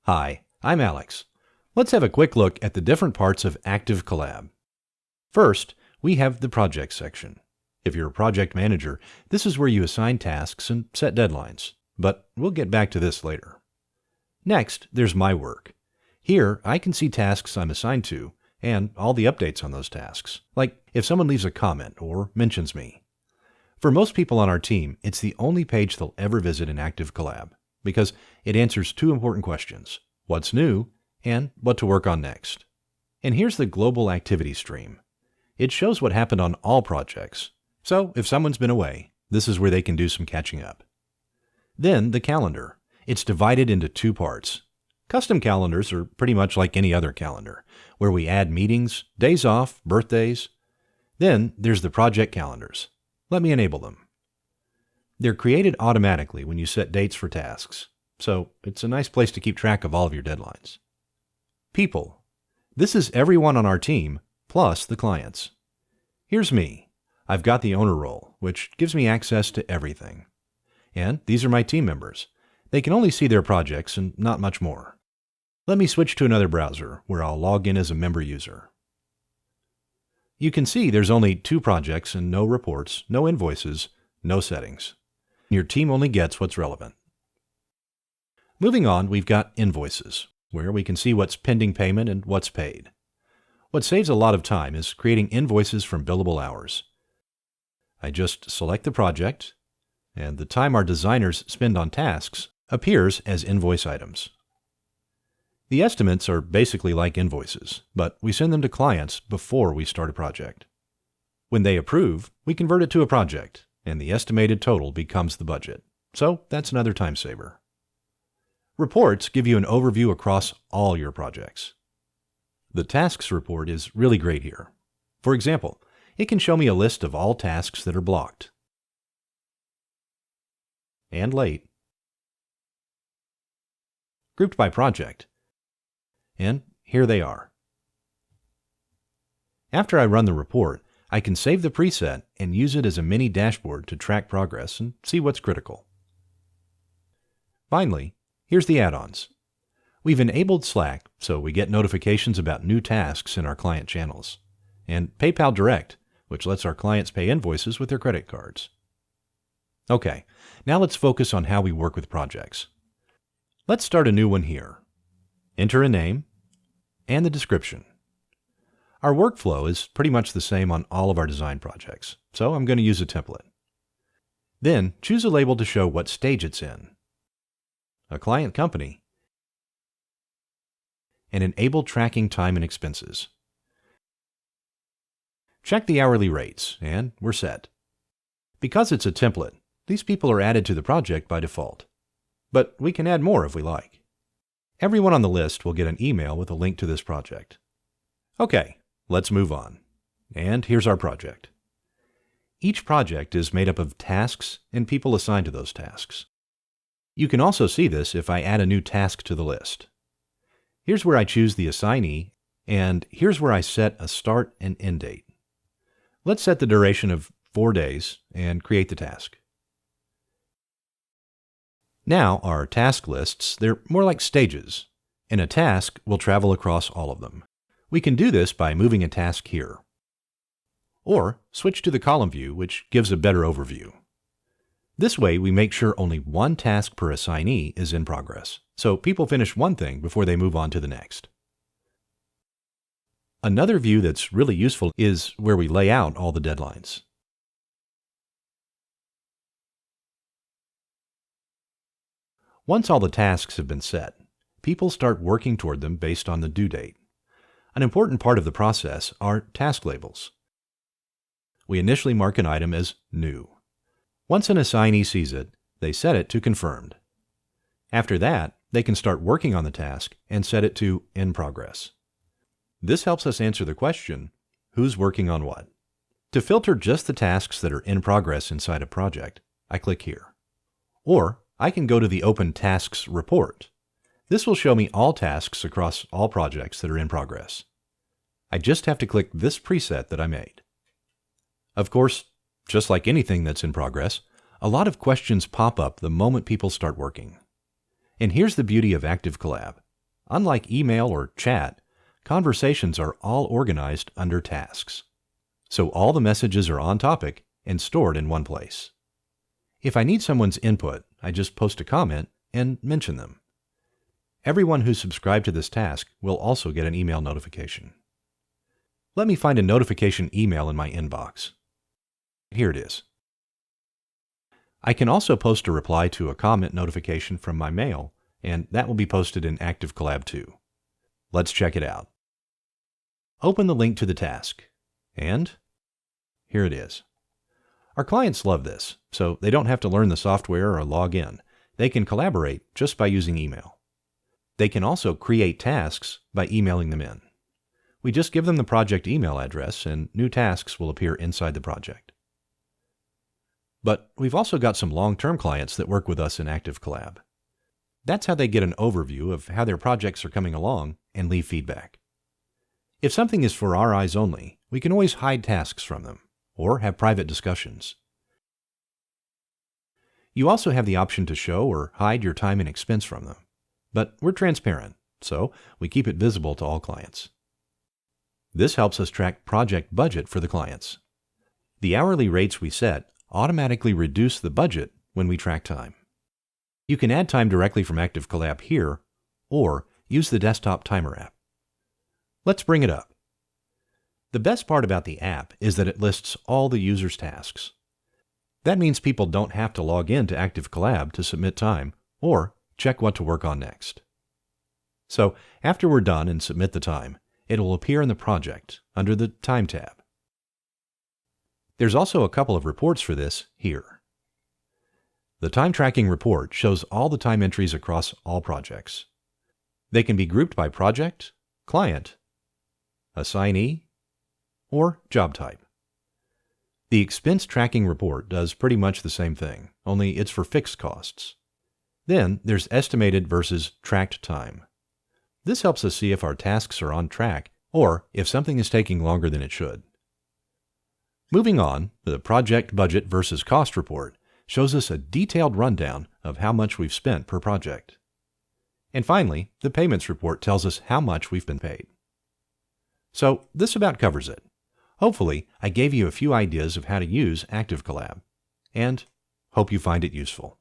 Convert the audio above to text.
Hi, I'm Alex. Let's have a quick look at the different parts of ActiveCollab. First, we have the Projects section. If you're a project manager, this is where you assign tasks and set deadlines, but we'll get back to this later. Next, there's My Work. Here, I can see tasks I'm assigned to and all the updates on those tasks, like if someone leaves a comment or mentions me. For most people on our team, it's the only page they'll ever visit in ActiveCollab because it answers two important questions: what's new and what to work on next. And here's the global activity stream. It shows what happened on all projects. So if someone's been away, this is where they can do some catching up. Then the calendar. It's divided into two parts. Custom calendars are pretty much like any other calendar, where we add meetings, days off, birthdays. Then there's the project calendars. Let me enable them. They're created automatically when you set dates for tasks, so it's a nice place to keep track of all of your deadlines. People. This is everyone on our team, plus the clients. Here's me. I've got the owner role, which gives me access to everything. And these are my team members. They can only see their projects and not much more. Let me switch to another browser where I'll log in as a member user. You can see there's only 2 projects and no reports, no invoices, no settings. Your team only gets what's relevant. Moving on, we've got invoices, where we can see what's pending payment and what's paid. What saves a lot of time is creating invoices from billable hours. I just select the project, and the time our designers spend on tasks appears as invoice items. The estimates are basically like invoices, but we send them to clients before we start a project. When they approve, we convert it to a project, and the estimated total becomes the budget. So that's another time saver. Reports give you an overview across all your projects. The tasks report is really great here. For example, it can show me a list of all tasks that are blocked and late, grouped by project, and here they are. After I run the report, I can save the preset and use it as a mini dashboard to track progress and see what's critical. Finally, here's the add-ons. We've enabled Slack so we get notifications about new tasks in our client channels, and PayPal Direct, which lets our clients pay invoices with their credit cards. Okay, now let's focus on how we work with projects. Let's start a new one here. Enter a name and the description. Our workflow is pretty much the same on all of our design projects, so I'm going to use a template. Then choose a label to show what stage it's in, a client company, and enable tracking time and expenses. Check the hourly rates, and we're set. Because it's a template, these people are added to the project by default. But we can add more if we like. Everyone on the list will get an email with a link to this project. Okay, let's move on. And here's our project. Each project is made up of tasks and people assigned to those tasks. You can also see this if I add a new task to the list. Here's where I choose the assignee, and here's where I set a start and end date. Let's set the duration of 4 days and create the task. Now our task lists, they're more like stages, and a task will travel across all of them. We can do this by moving a task here. Or switch to the column view, which gives a better overview. This way we make sure only one task per assignee is in progress, so people finish one thing before they move on to the next. Another view that's really useful is where we lay out all the deadlines. Once all the tasks have been set, people start working toward them based on the due date. An important part of the process are task labels. We initially mark an item as new. Once an assignee sees it, they set it to confirmed. After that, they can start working on the task and set it to in progress. This helps us answer the question, who's working on what? To filter just the tasks that are in progress inside a project, I click here. Or I can go to the Open Tasks report. This will show me all tasks across all projects that are in progress. I just have to click this preset that I made. Of course, just like anything that's in progress, a lot of questions pop up the moment people start working. And here's the beauty of ActiveCollab. Unlike email or chat, conversations are all organized under tasks. So all the messages are on topic and stored in one place. If I need someone's input, I just post a comment and mention them. Everyone who's subscribed to this task will also get an email notification. Let me find a notification email in my inbox. Here it is. I can also post a reply to a comment notification from my mail, and that will be posted in ActiveCollab too. Let's check it out. Open the link to the task, and here it is. Our clients love this, so they don't have to learn the software or log in. They can collaborate just by using email. They can also create tasks by emailing them in. We just give them the project email address, and new tasks will appear inside the project. But we've also got some long-term clients that work with us in ActiveCollab. That's how they get an overview of how their projects are coming along and leave feedback. If something is for our eyes only, we can always hide tasks from them or have private discussions. You also have the option to show or hide your time and expense from them. But we're transparent, so we keep it visible to all clients. This helps us track project budget for the clients. The hourly rates we set automatically reduce the budget when we track time. You can add time directly from ActiveCollab here, or use the desktop timer app. Let's bring it up. The best part about the app is that it lists all the user's tasks. That means people don't have to log in to ActiveCollab to submit time or check what to work on next. So after we're done and submit the time, it will appear in the project under the Time tab. There's also a couple of reports for this here. The time tracking report shows all the time entries across all projects. They can be grouped by project, client, assignee, or job type. The expense tracking report does pretty much the same thing, only it's for fixed costs. Then there's estimated versus tracked time. This helps us see if our tasks are on track or if something is taking longer than it should. Moving on, the project budget versus cost report shows us a detailed rundown of how much we've spent per project. And finally, the payments report tells us how much we've been paid. So this about covers it. Hopefully, I gave you a few ideas of how to use ActiveCollab, and hope you find it useful.